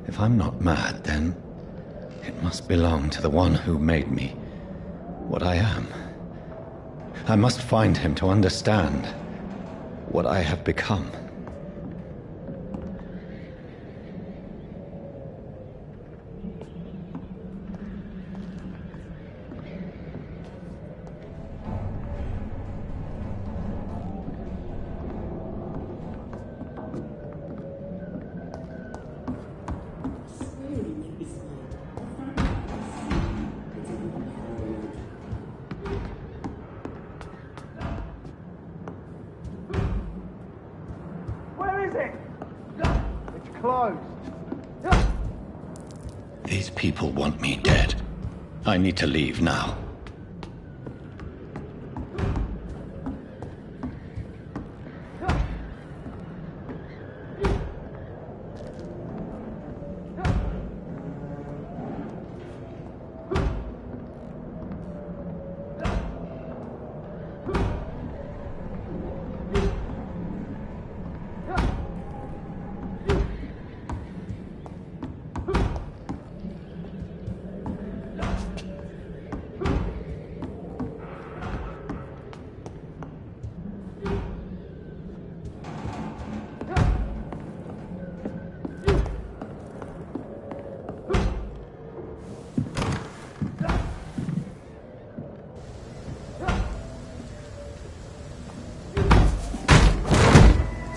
If I'm not mad, then it must belong to the one who made me what I am. I must find him to understand what I have become. These people want me dead. I need to leave now.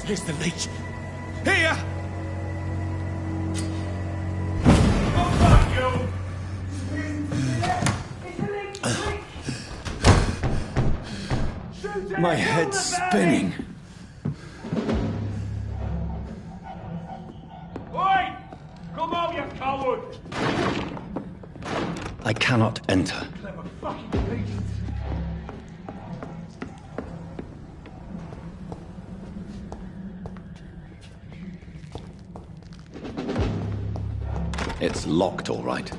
Here's the leech. Here! Oh, fuck you! My head's spinning. Oi! Come on, you coward! I cannot enter. Clever fucking beast. It's locked, all right.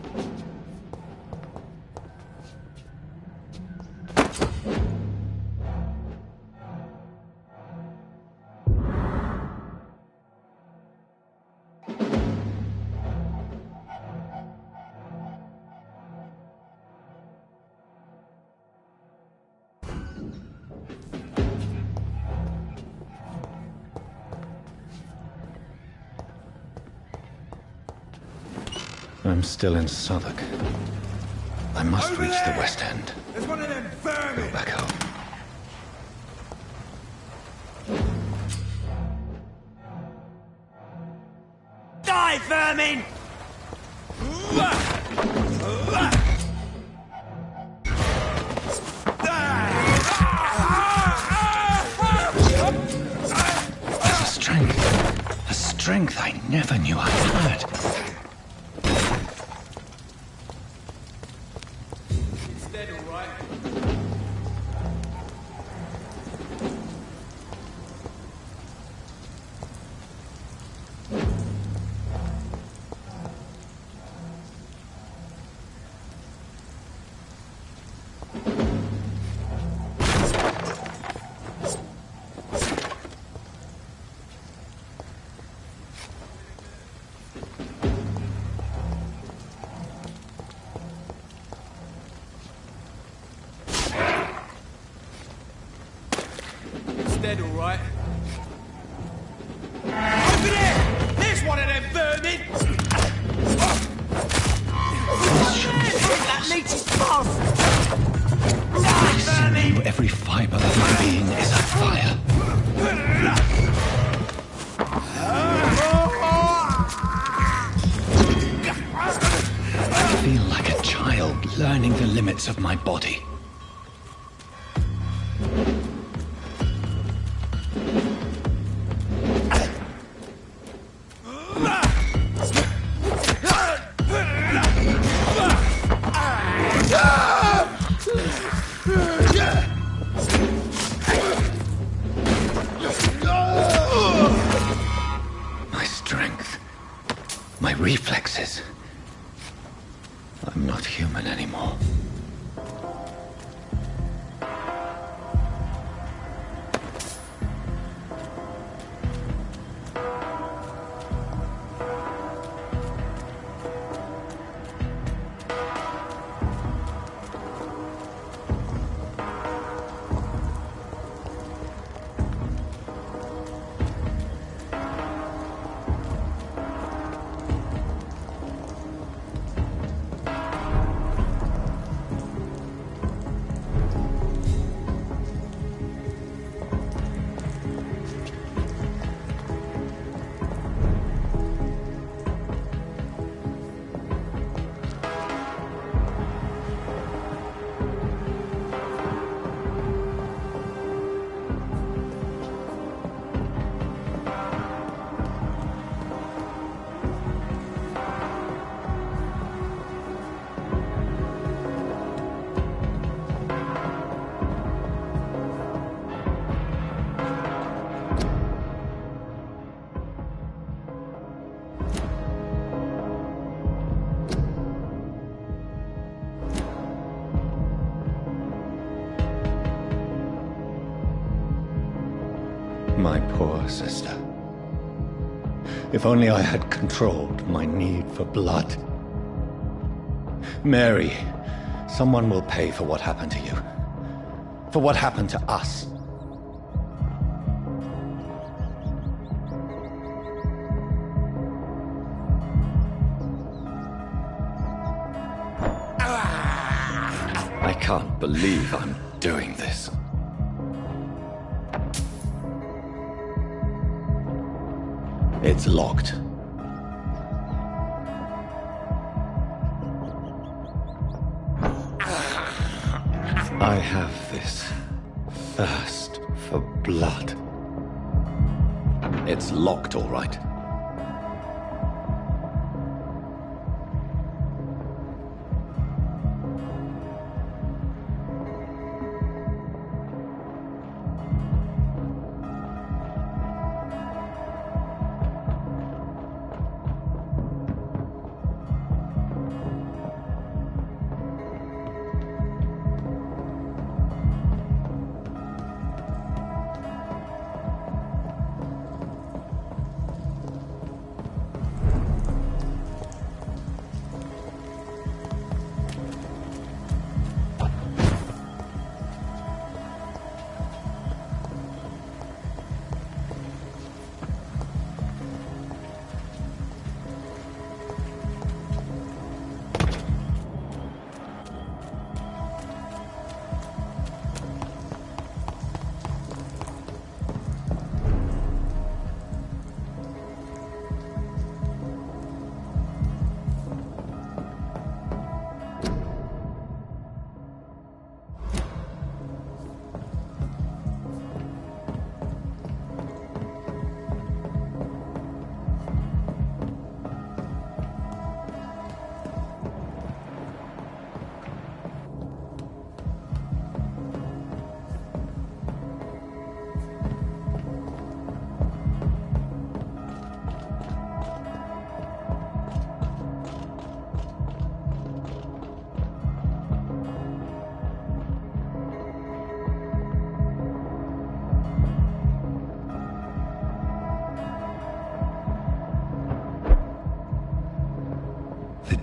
I'm still in Southwark. I must reach the West End. There's one of them vermin! Go back home. Die, vermin! A strength I never knew I had. Dead, all right. Over there! There's one of them vermin! That leech is fast! Die, vermin! Every fiber of my being is afire. I feel like a child learning the limits of my body. My reflexes. I'm not human anymore. My poor sister. If only I had controlled my need for blood. Mary, someone will pay for what happened to you. For what happened to us. I can't believe I'm doing this. It's locked. I have this thirst for blood. It's locked, all right.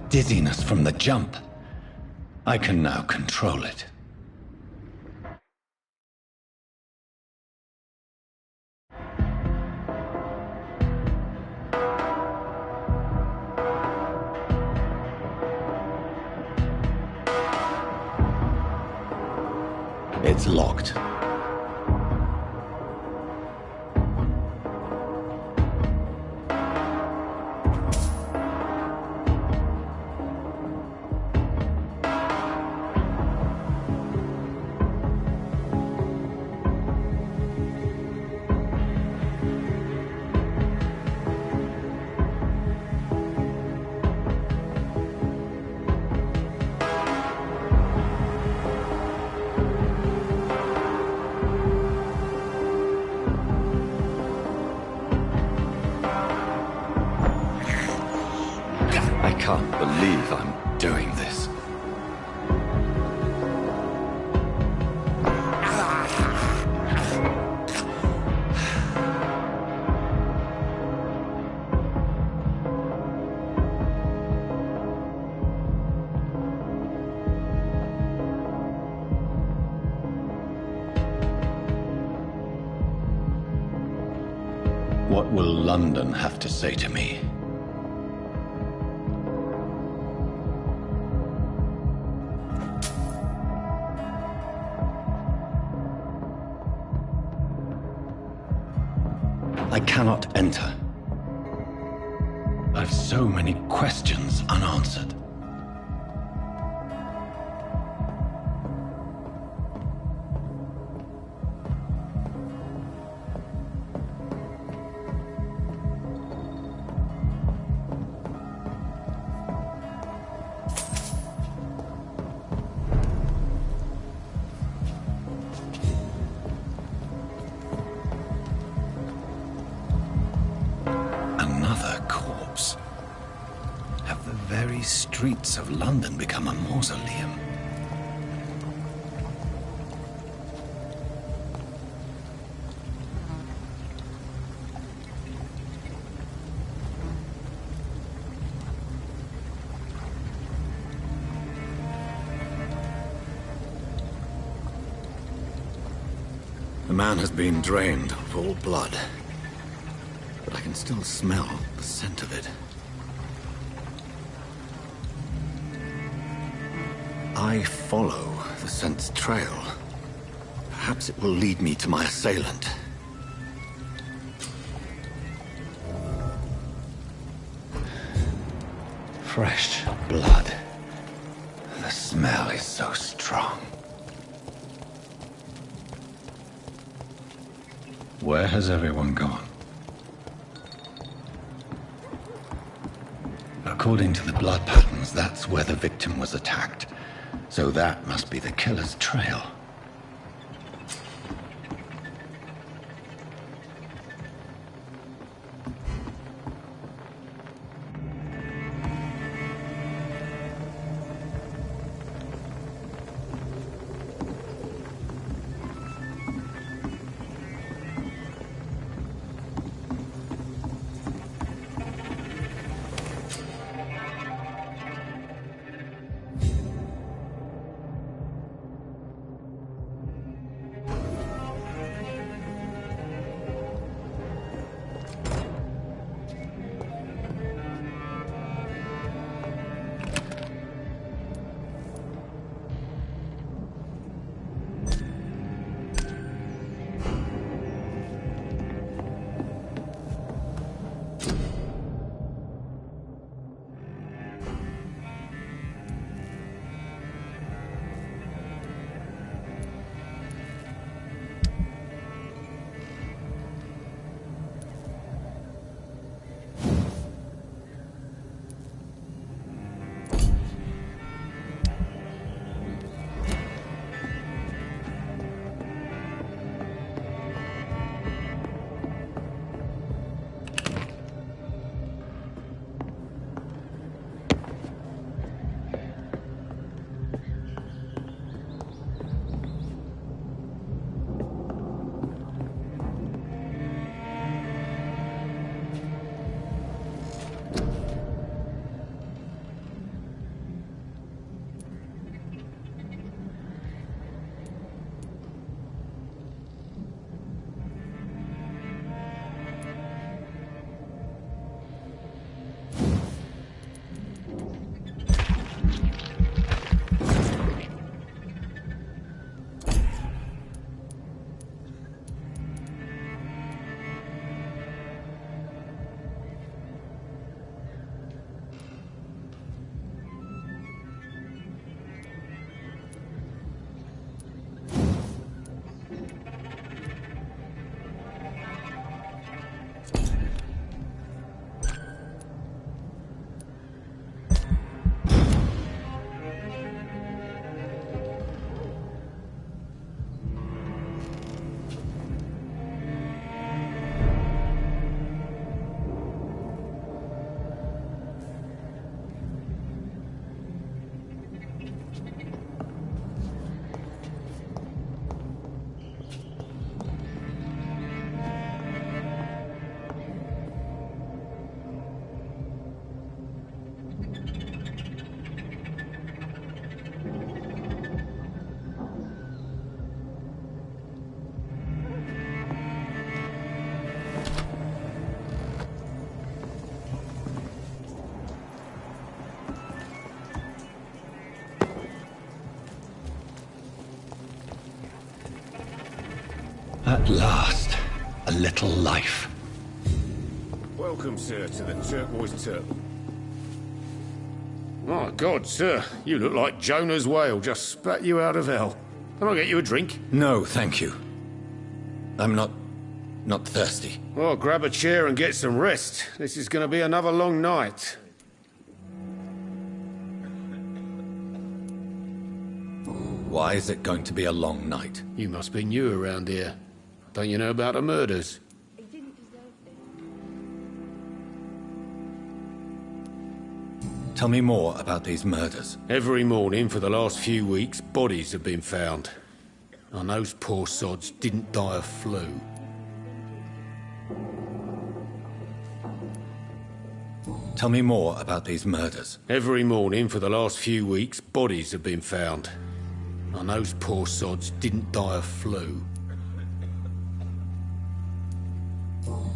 Dizziness from the jump. I can now control it. It's locked. I can't believe I'm doing this. What will London have to say to me? I cannot enter. I've so many questions unanswered. Very streets of London become a mausoleum. man has been drained of all blood, but I can still smell the scent of it. I follow the scent's trail. Perhaps it will lead me to my assailant. Fresh blood. The smell is so strong. Where has everyone gone? According to the blood patterns, that's where the victim was attacked. So that must be the killer's trail. At last, a little life. Welcome, sir, to the Turquoise Turtle. My God, sir, you look like Jonah's whale just spat you out of hell. Can I get you a drink? No, thank you. I'm not thirsty. Well, grab a chair and get some rest. This is going to be another long night. Why is it going to be a long night? You must be new around here. Don't you know about the murders? Tell me more about these murders. Every morning for the last few weeks, bodies have been found. And those poor sods didn't die of flu. Tell me more about these murders. Every morning for the last few weeks, bodies have been found. And those poor sods didn't die of flu.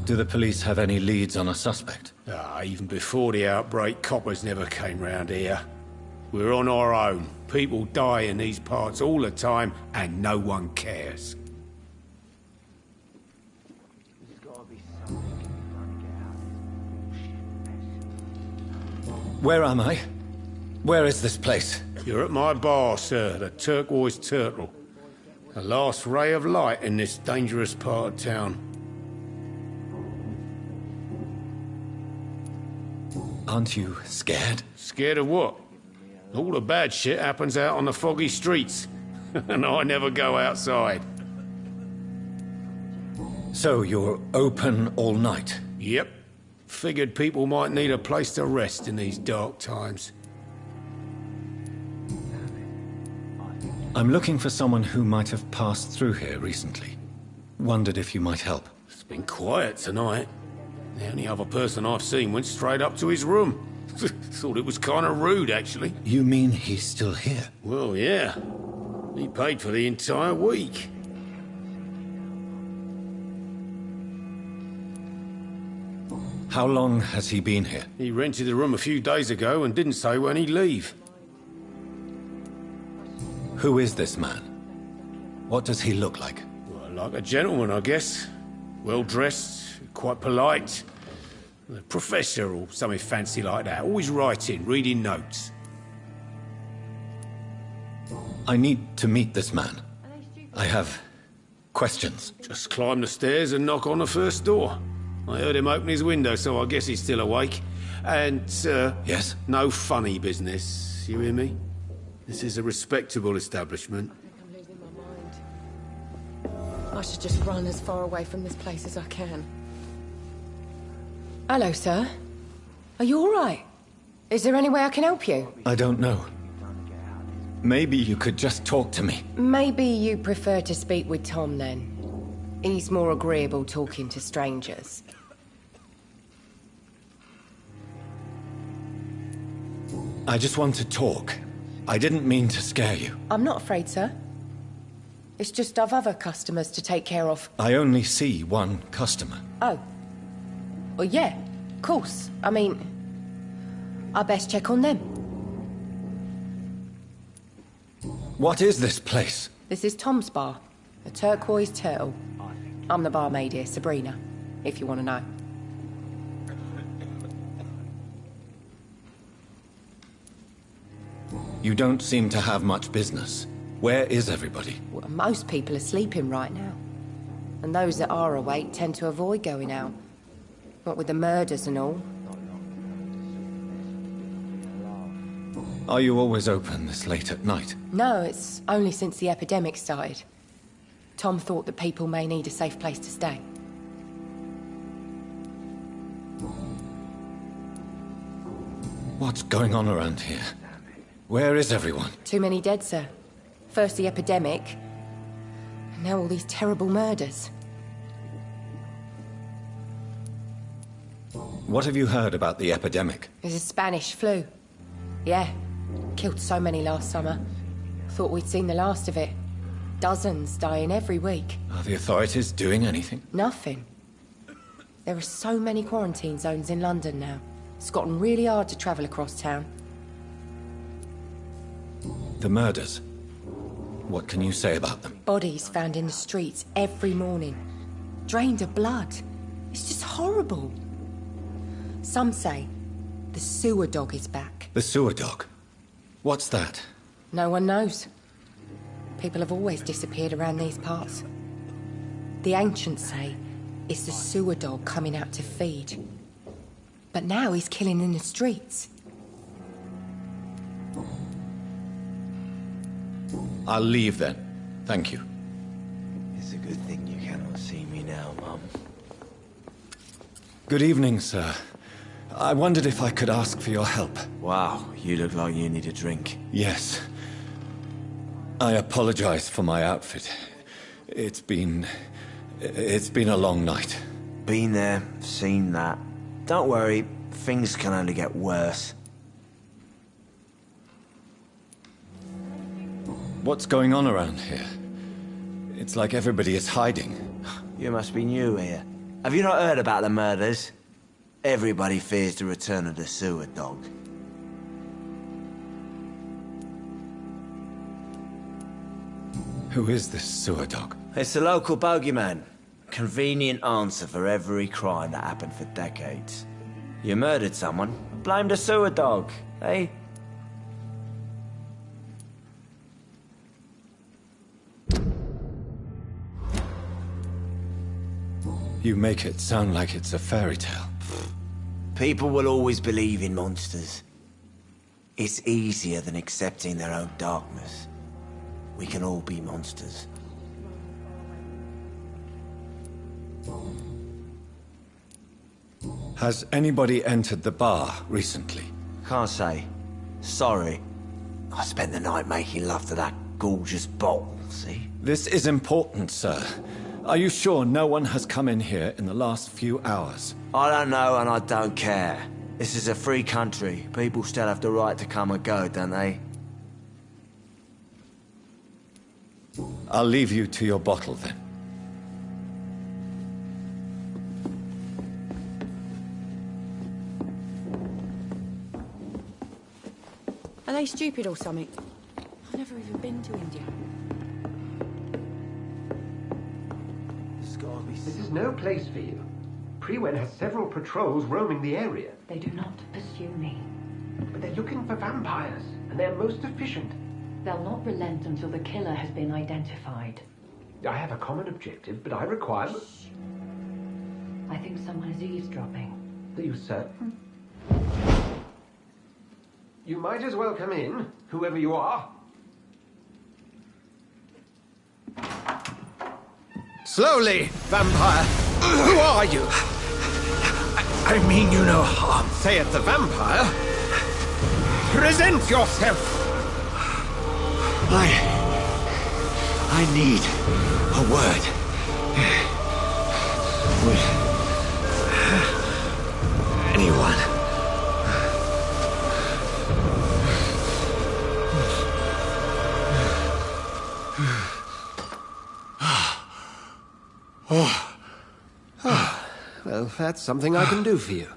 Do the police have any leads on a suspect? Even before the outbreak, coppers never came round here. We're on our own. People die in these parts all the time, and no one cares. Where am I? Where is this place? You're at my bar, sir, the Turquoise Turtle. The last ray of light in this dangerous part of town. Aren't you scared? Scared of what? All the bad shit happens out on the foggy streets. And I never go outside. So you're open all night? Yep. Figured people might need a place to rest in these dark times. I'm looking for someone who might have passed through here recently. Wondered if you might help. It's been quiet tonight. The only other person I've seen went straight up to his room. Thought it was kind of rude, actually. You mean he's still here? Well, yeah. He paid for the entire week. How long has he been here? He rented the room a few days ago and didn't say when he'd leave. Who is this man? What does he look like? Well, like a gentleman, I guess. Well-dressed, quite polite. A professor or something fancy like that. Always writing, reading notes. I need to meet this man. I have questions. Just climb the stairs and knock on the first door. I heard him open his window, so I guess he's still awake. And, Yes? no funny business. You hear me? This is a respectable establishment. I'm losing my mind. I should just run as far away from this place as I can. Hello, sir. Are you all right? Is there any way I can help you? I don't know. Maybe you could just talk to me. Maybe you prefer to speak with Tom, then. He's more agreeable talking to strangers. I just want to talk. I didn't mean to scare you. I'm not afraid, sir. It's just I've other customers to take care of. I only see one customer. Oh. Well, yeah, of course. I mean, I best check on them. What is this place? This is Tom's bar, the Turquoise Turtle. I'm the barmaid here, Sabrina, if you want to know. You don't seem to have much business. Where is everybody? Well, most people are sleeping right now. And those that are awake tend to avoid going out. What with the murders and all. Are you always open this late at night? No, it's only since the epidemic started. Tom thought that people may need a safe place to stay. What's going on around here? Where is everyone? Too many dead, sir. First the epidemic, and now all these terrible murders. What have you heard about the epidemic? There's a Spanish flu. Yeah, killed so many last summer. Thought we'd seen the last of it. Dozens dying every week. Are the authorities doing anything? Nothing. There are so many quarantine zones in London now. It's gotten really hard to travel across town. The murders. What can you say about them? Bodies found in the streets every morning. Drained of blood. It's just horrible. Some say the sewer dog is back. The sewer dog? What's that? No one knows. People have always disappeared around these parts. The ancients say it's the sewer dog coming out to feed. But now he's killing in the streets. I'll leave then. Thank you. It's a good thing you cannot see me now, Mum. Good evening, sir. I wondered if I could ask for your help. Wow, you look like you need a drink. Yes. I apologize for my outfit. It's been a long night. Been there, seen that. Don't worry, things can only get worse. What's going on around here? It's like everybody is hiding. You must be new here. Have you not heard about the murders? Everybody fears the return of the sewer dog. Who is this sewer dog? It's the local bogeyman. Convenient answer for every crime that happened for decades. You murdered someone, blame the sewer dog, eh? You make it sound like it's a fairy tale. People will always believe in monsters. It's easier than accepting their own darkness. We can all be monsters. Has anybody entered the bar recently? Can't say. Sorry. I spent the night making love to that gorgeous bottle, see? This is important, sir. Are you sure no one has come in here in the last few hours? I don't know and I don't care. This is a free country. People still have the right to come and go, don't they? I'll leave you to your bottle then. Are they stupid or something? I've never even been to India. This is no place for you. Priwen has several patrols roaming the area. They do not pursue me. But they're looking for vampires, and they're most efficient. They'll not relent until the killer has been identified. I have a common objective, but I require... Shh. I think someone is eavesdropping. Are you certain? You might as well come in, whoever you are. Slowly, vampire. Who are you? I mean you no harm, saith the vampire. Present yourself. I need a word. With anyone. Well, that's something I can do for you.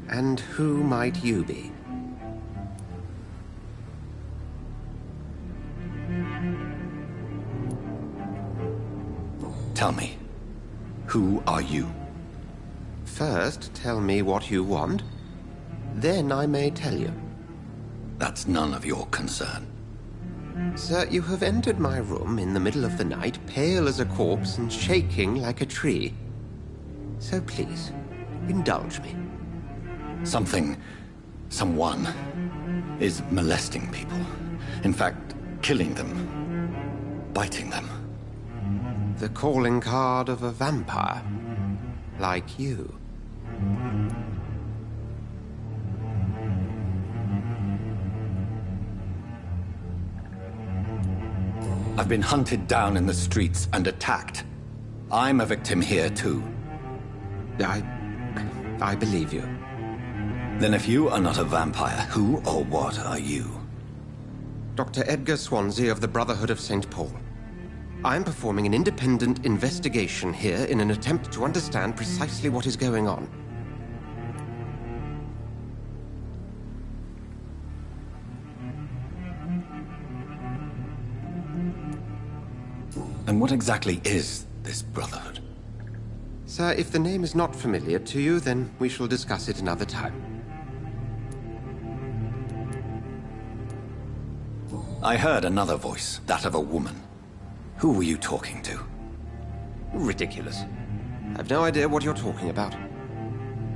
And who might you be? Tell me, who are you? First, tell me what you want. Then I may tell you. That's none of your concern. Sir, you have entered my room in the middle of the night, pale as a corpse and shaking like a tree. So please, indulge me. Someone is molesting people. In fact, killing them, biting them. The calling card of a vampire, like you. I've been hunted down in the streets and attacked. I'm a victim here too. I believe you. Then if you are not a vampire, who or what are you? Dr. Edgar Swansea of the Brotherhood of St. Paul. I'm performing an independent investigation here in an attempt to understand precisely what is going on. And what exactly is this Brotherhood? Sir, if the name is not familiar to you, then we shall discuss it another time. I heard another voice, that of a woman. Who were you talking to? Ridiculous. I've no idea what you're talking about.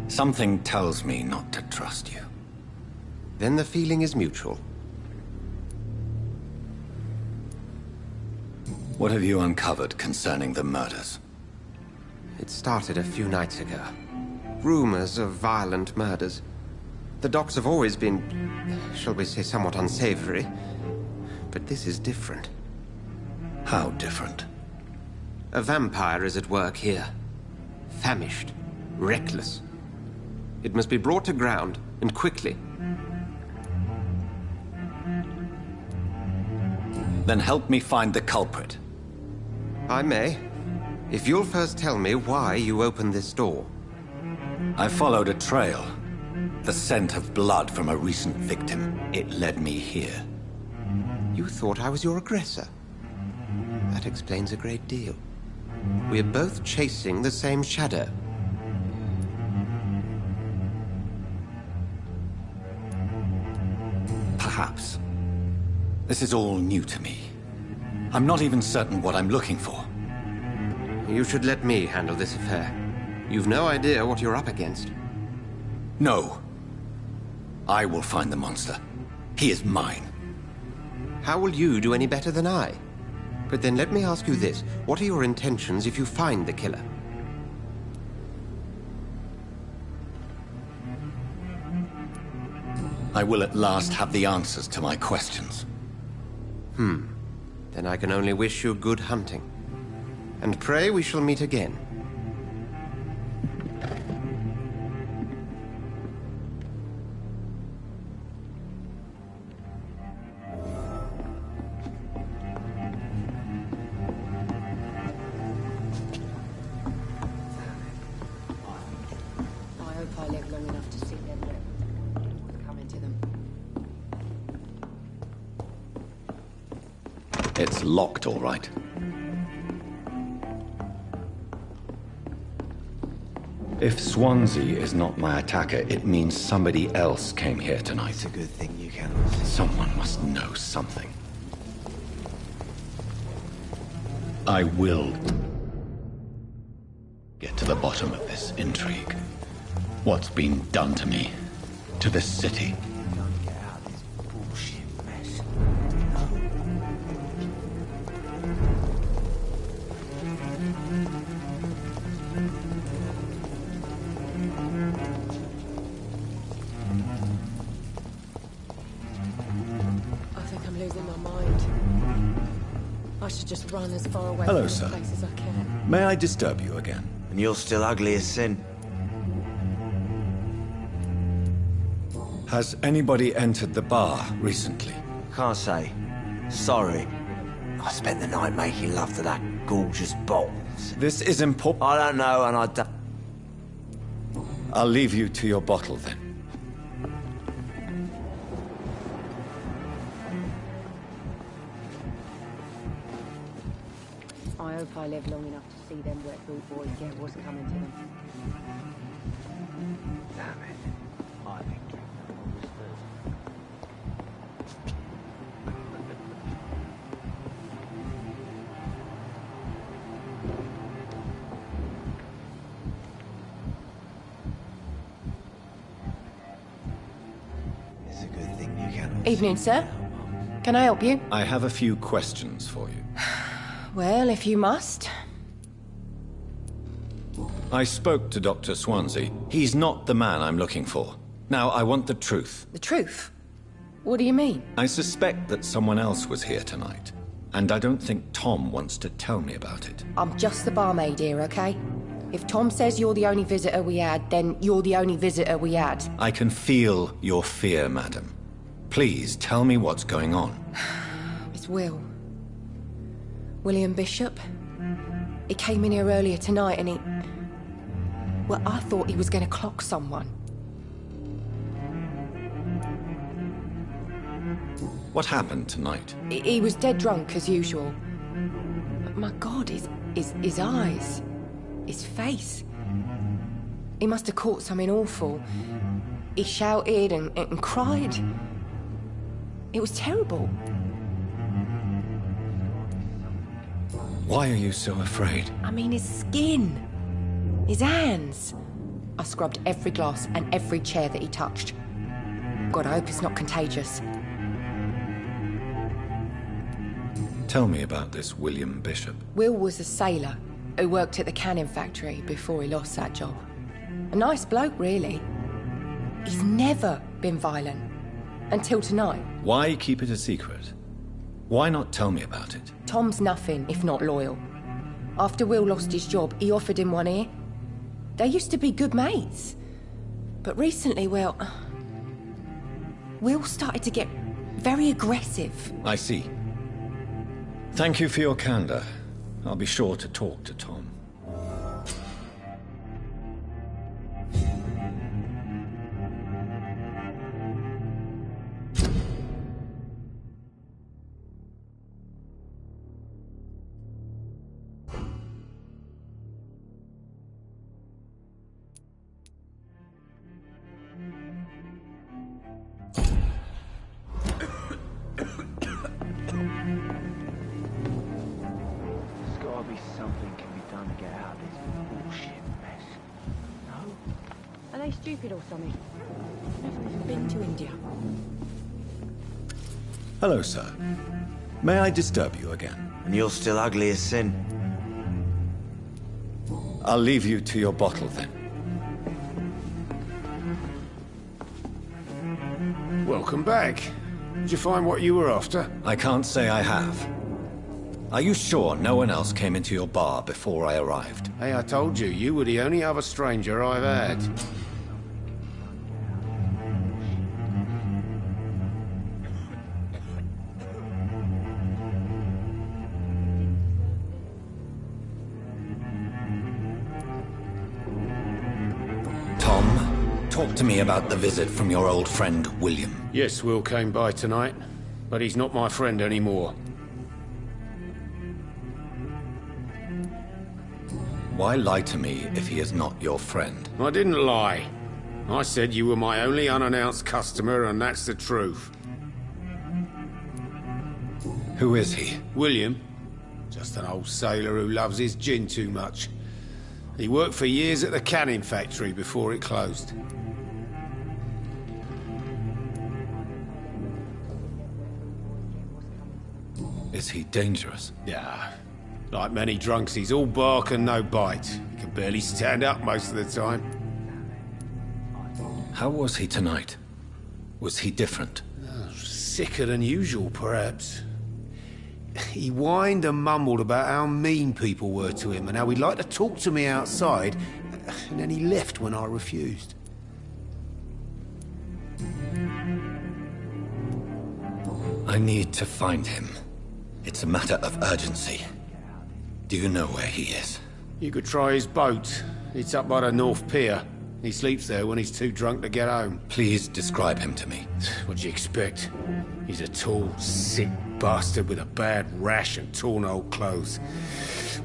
Something tells me not to trust you. Then the feeling is mutual. What have you uncovered concerning the murders? It started a few nights ago. Rumors of violent murders. The docks have always been, shall we say, somewhat unsavory. But this is different. How different? A vampire is at work here. Famished. Reckless. It must be brought to ground, and quickly. Then help me find the culprit. I may. If you'll first tell me why you opened this door. I followed a trail. The scent of blood from a recent victim. It led me here. You thought I was your aggressor. That explains a great deal. We're both chasing the same shadow. Perhaps. This is all new to me. I'm not even certain what I'm looking for. You should let me handle this affair. You've no idea what you're up against. No. I will find the monster. He is mine. How will you do any better than I? But then let me ask you this. What are your intentions if you find the killer? I will at last have the answers to my questions. Then I can only wish you good hunting. And pray we shall meet again. I hope I live long enough to see them what's coming to them. It's locked, all right. If Swansea is not my attacker, it means somebody else came here tonight. It's a good thing you can. Someone must know something. I will get to the bottom of this intrigue. What's been done to me, to this city. Gotta get out of this bullshit mess. I think I'm losing my mind. I should just run as far away Hello, from sir. this place as I can. May I disturb you again? And you're still ugly as sin. Has anybody entered the bar recently? Can't say. Sorry. I spent the night making love to that gorgeous bottle. This is important. I don't know, and I don't... I'll leave you to your bottle then. I hope I live long enough to see them wet boot boys get what's coming to them. Damn it. I think it's a good thing you can. Evening, sir. Can I help you? I have a few questions for you. Well, if you must. I spoke to Dr. Swansea. He's not the man I'm looking for. Now, I want the truth. The truth? What do you mean? I suspect that someone else was here tonight, and I don't think Tom wants to tell me about it. I'm just the barmaid here, okay? If Tom says you're the only visitor we had, then you're the only visitor we had. I can feel your fear, madam. Please, tell me what's going on. It's William Bishop. He came in here earlier tonight and he... Well, I thought he was going to clock someone. What happened tonight? He was dead drunk, as usual. But my God, his eyes. His face. He must have caught something awful. He shouted and cried. It was terrible. Why are you so afraid? I mean, his skin. His hands. I scrubbed every glass and every chair that he touched. God, I hope it's not contagious. Tell me about this William Bishop. Will was a sailor who worked at the canning factory before he lost that job. A nice bloke, really. He's never been violent. Until tonight. Why keep it a secret? Why not tell me about it? Tom's nothing if not loyal. After Will lost his job, he offered him one ear. They used to be good mates. But recently, well, Will started to get very aggressive. I see. Thank you for your candor. I'll be sure to talk to Tom. Stupid or something. Never even been to India. Hello, sir. May I disturb you again? And you're still ugly as sin. I'll leave you to your bottle then. Welcome back. Did you find what you were after? I can't say I have. Are you sure no one else came into your bar before I arrived? Hey, I told you, you were the only other stranger I've had. Talk to me about the visit from your old friend, William. Yes, Will came by tonight, but he's not my friend anymore. Why lie to me if he is not your friend? I didn't lie. I said you were my only unannounced customer, and that's the truth. Who is he? William. Just an old sailor who loves his gin too much. He worked for years at the canning factory before it closed. Is he dangerous? Yeah. Like many drunks, he's all bark and no bite. He can barely stand up most of the time. How was he tonight? Was he different? Sicker than usual, perhaps. He whined and mumbled about how mean people were to him and how he'd like to talk to me outside, and then he left when I refused. I need to find him. It's a matter of urgency. Do you know where he is? You could try his boat. It's up by the North Pier. He sleeps there when he's too drunk to get home. Please describe him to me. What'd you expect? He's a tall, sick bastard with a bad rash and torn old clothes.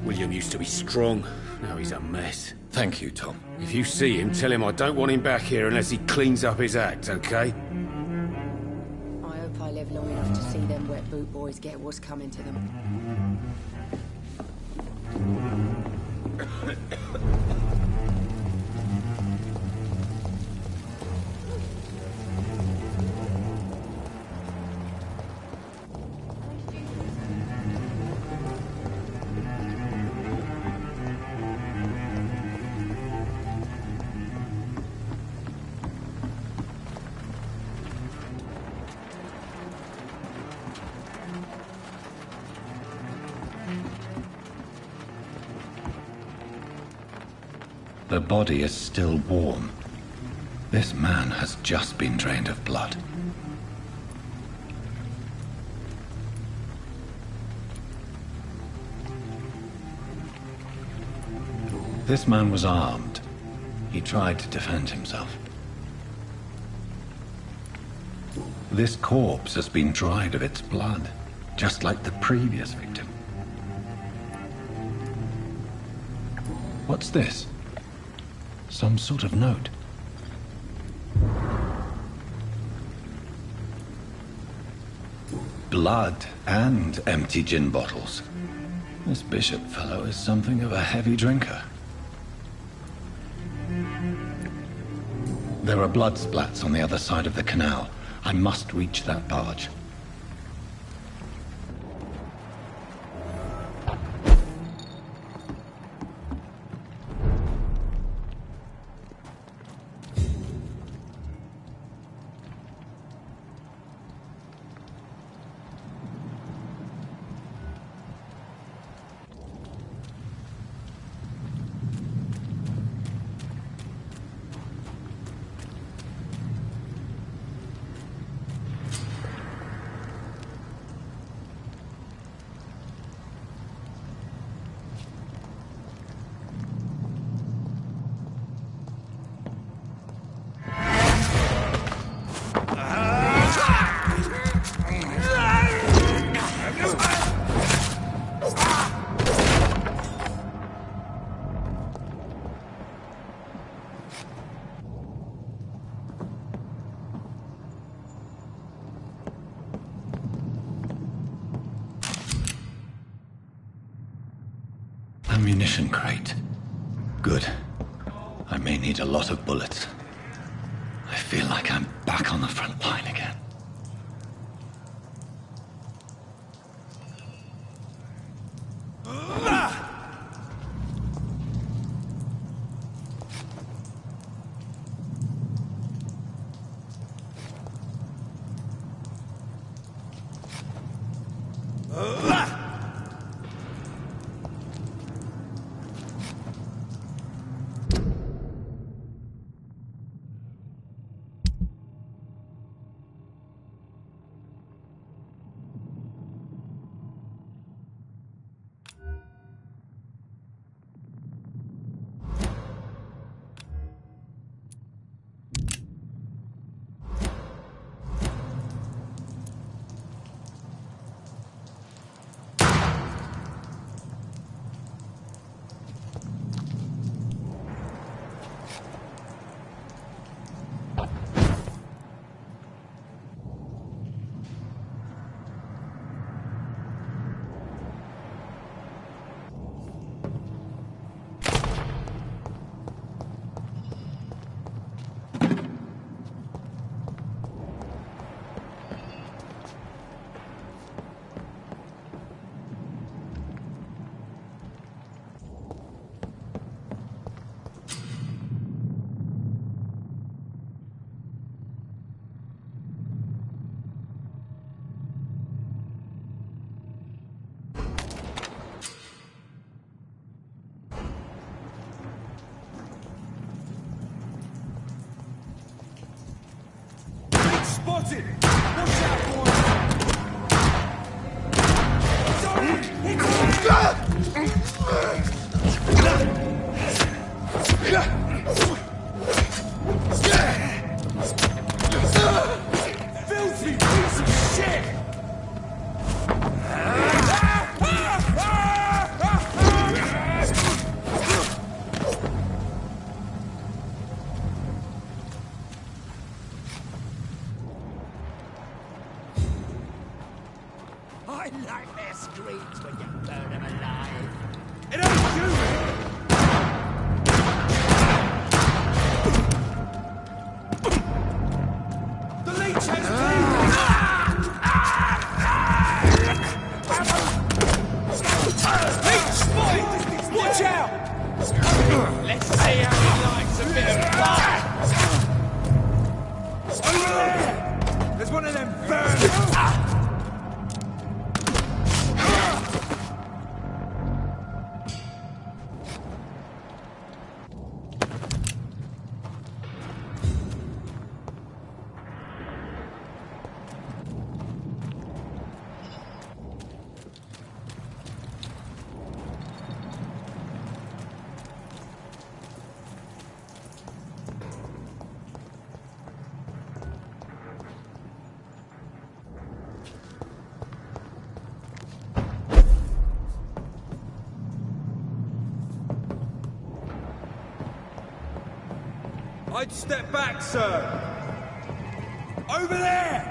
William used to be strong. Now he's a mess. Thank you, Tom. If you see him, tell him I don't want him back here unless he cleans up his act, okay? I hope I live long enough to see them wet boot boys get what's coming to them. The body is still warm. This man has just been drained of blood. This man was armed. He tried to defend himself. This corpse has been dried of its blood, just like the previous victim. What's this? Some sort of note. Blood and empty gin bottles. This bishop fellow is something of a heavy drinker. There are blood splats on the other side of the canal. I must reach that barge. ammunition crate. Good. I may need a lot of bullets. I feel like I'm back on the front line again. Spotted! Watch out, boys! Filthy piece of shit! I like their screams when you burn them alive. It ain't you! The leech has clean! Leech spotted! Watch out! Let's see how he likes a bit of fire. Over there! There's one of them burns! I'd step back, sir. Over there!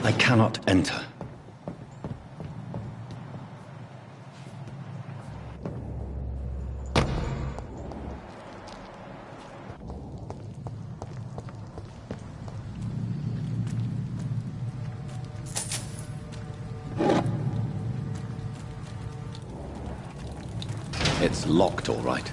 I cannot enter. It's locked, all right.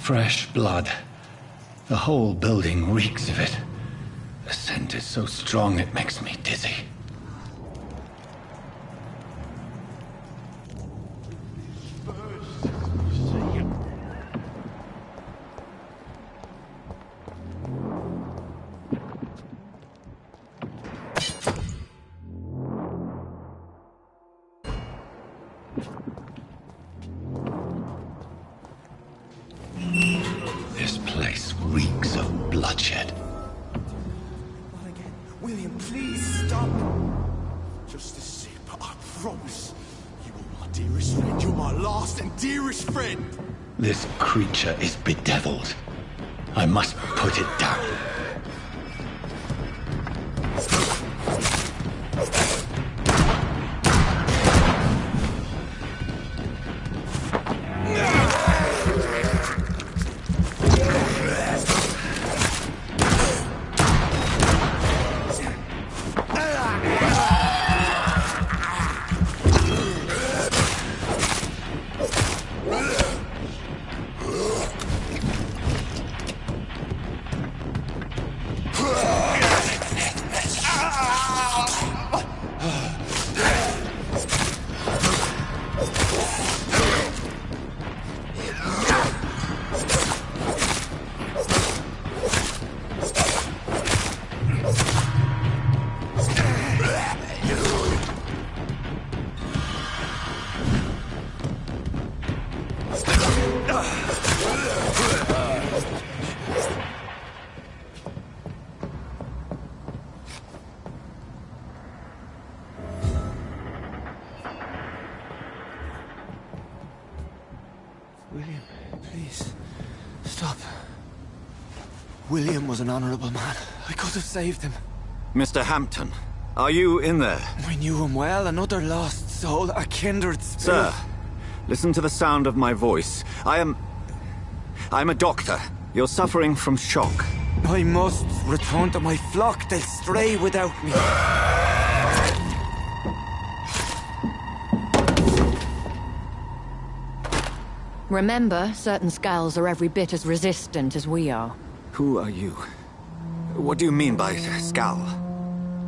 Fresh blood. The whole building reeks of it. The scent is so strong it makes me dizzy. This place reeks of bloodshed. Not again. William, please stop. Just a sip, I promise. You are my dearest friend. You're my last and dearest friend. This creature is bedeviled. I must put it down. William, please. Stop. William was an honorable man. I could have saved him. Mr. Hampton, are you in there? I knew him well, another lost soul, a kindred spirit. Sir, listen to the sound of my voice. I'm a doctor. You're suffering from shock. I must return to my flock. They'll stray without me. Remember, certain skulls are every bit as resistant as we are. Who are you? What do you mean by Skal?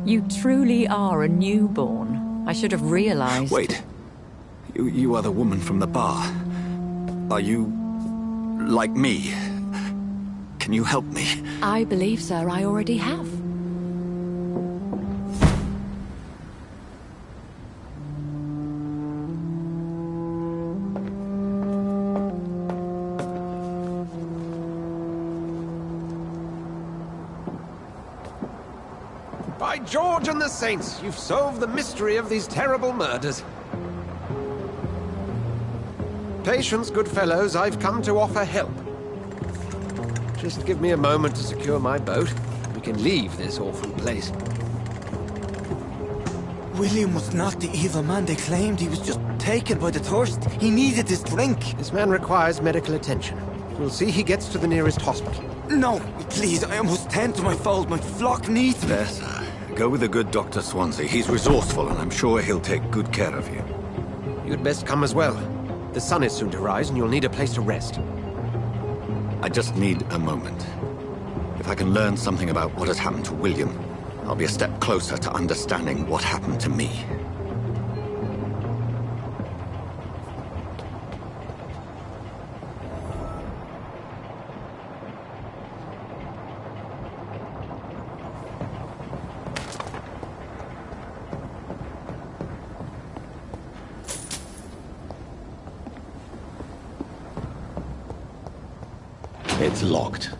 You truly are a newborn. I should have realized. Wait. You are the woman from the bar. Are you like me? Can you help me? I believe, sir, I already have. By George and the Saints, you've solved the mystery of these terrible murders. Patience, good fellows, I've come to offer help. Just give me a moment to secure my boat. We can leave this awful place. William was not the evil man they claimed. He was just taken by the thirst. He needed his drink. This man requires medical attention. We'll see he gets to the nearest hospital. No, please, I must tend to my fold. My flock needs me. There, sir. Go with the good Dr. Swansea. He's resourceful, and I'm sure he'll take good care of you. You'd best come as well. The sun is soon to rise, and you'll need a place to rest. I just need a moment. If I can learn something about what has happened to William, I'll be a step closer to understanding what happened to me. It's locked.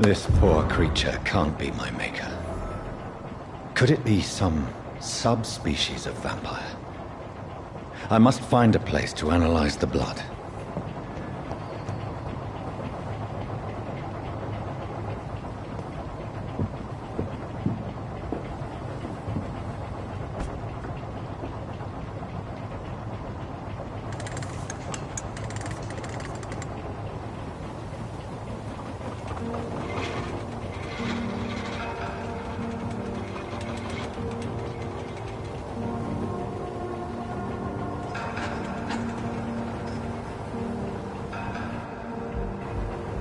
This poor creature can't be my maker. Could it be some subspecies of vampire? I must find a place to analyze the blood.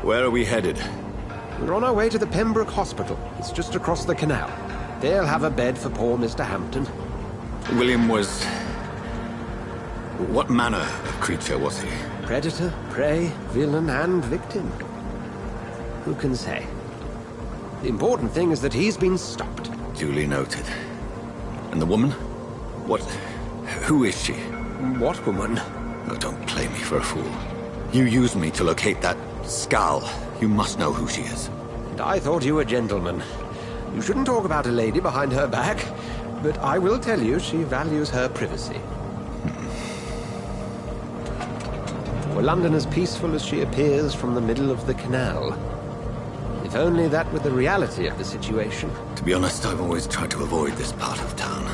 Where are we headed? We're on our way to the Pembroke Hospital. It's just across the canal. They'll have a bed for poor Mr. Hampton. William was... What manner of creature was he? Predator, prey, villain, and victim. Who can say? The important thing is that he's been stopped. Duly noted. And the woman? What... Who is she? What woman? Oh, don't play me for a fool. You used me to locate that skull. You must know who she is. And I thought you a gentleman. You shouldn't talk about a lady behind her back, but I will tell you she values her privacy. Were London as peaceful as she appears from the middle of the canal? If only that were the reality of the situation. To be honest, I've always tried to avoid this part of town.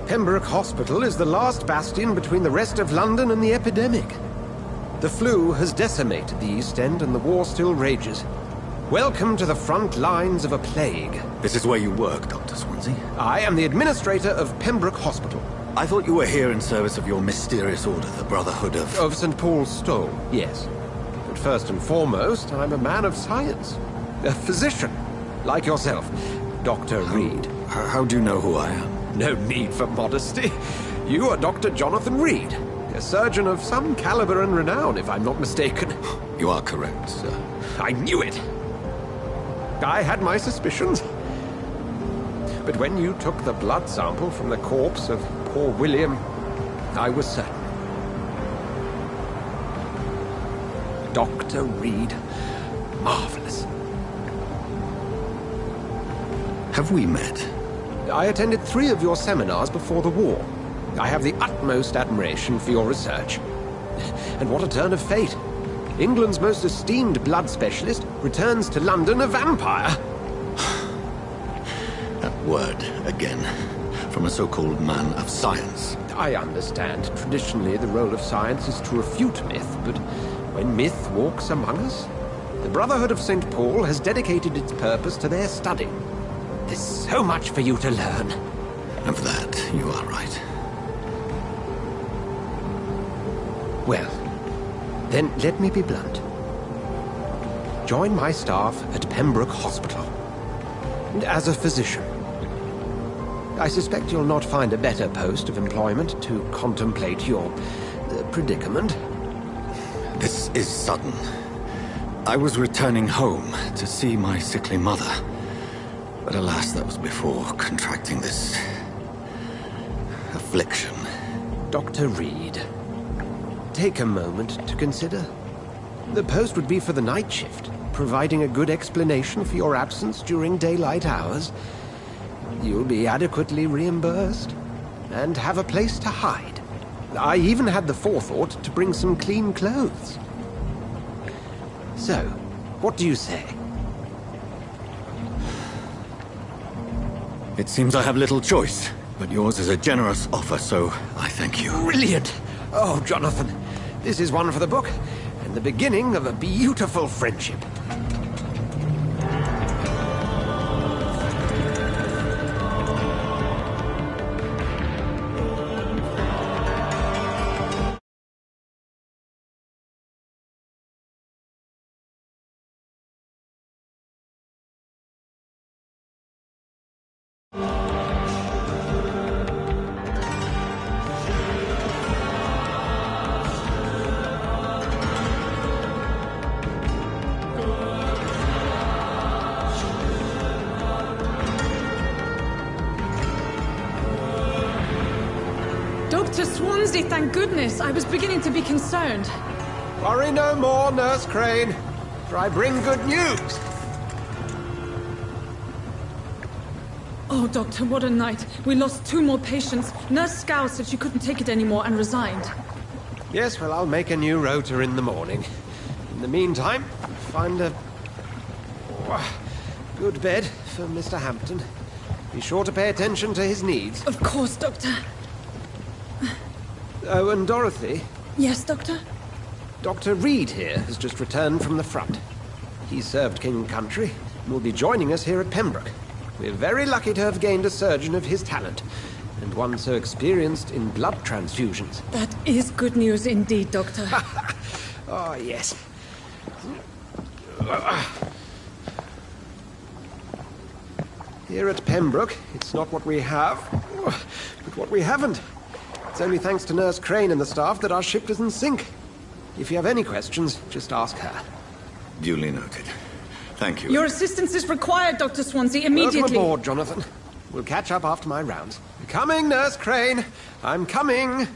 Pembroke Hospital is the last bastion between the rest of London and the epidemic. The flu has decimated the East End and the war still rages. Welcome to the front lines of a plague. This is where you work, Dr. Swansea? I am the administrator of Pembroke Hospital. I thought you were here in service of your mysterious order, the Brotherhood of... Of St. Paul's Stole, yes. But first and foremost, I'm a man of science. A physician, like yourself, Dr. Reed. How do you know who I am? No need for modesty. You are Dr. Jonathan Reed. A surgeon of some caliber and renown, if I'm not mistaken. You are correct, sir. I knew it! I had my suspicions. But when you took the blood sample from the corpse of poor William, I was certain. Dr. Reed. Marvelous. Have we met? I attended 3 of your seminars before the war. I have the utmost admiration for your research. And what a turn of fate. England's most esteemed blood specialist returns to London a vampire. That word, again. From a so-called man of science. I understand. Traditionally, the role of science is to refute myth, but when myth walks among us, the Brotherhood of St. Paul has dedicated its purpose to their study. There's so much for you to learn. Of that, you are right. Well, then let me be blunt. Join my staff at Pembroke Hospital. As a physician. I suspect you'll not find a better post of employment to contemplate your predicament. This is sudden. I was returning home to see my sickly mother. But alas, that was before contracting this... affliction. Dr. Reed, take a moment to consider. The post would be for the night shift, providing a good explanation for your absence during daylight hours. You'll be adequately reimbursed, and have a place to hide. I even had the forethought to bring some clean clothes. So, what do you say? It seems I have little choice, but yours is a generous offer, so I thank you. Brilliant! Oh, Jonathan, this is one for the book, and the beginning of a beautiful friendship. Dr. Swansea, thank goodness. I was beginning to be concerned. Worry no more, Nurse Crane, for I bring good news. Oh, Doctor, what a night. We lost 2 more patients. Nurse Scow said she couldn't take it anymore and resigned. Yes, well, I'll make a new rota in the morning. In the meantime, find a good bed for Mr. Hampton. Be sure to pay attention to his needs. Of course, Doctor. Oh, and Dorothy? Yes, Doctor? Dr. Reed here has just returned from the front. He served King and Country and will be joining us here at Pembroke. We're very lucky to have gained a surgeon of his talent, and one so experienced in blood transfusions. That is good news indeed, Doctor. Oh, yes. Here at Pembroke, it's not what we have, but what we haven't. It's only thanks to Nurse Crane and the staff that our ship doesn't sink. If you have any questions, just ask her. Duly noted. Thank you. Your assistance is required, Dr. Swansea, immediately. Welcome aboard, Jonathan. We'll catch up after my rounds. Coming, Nurse Crane. I'm coming.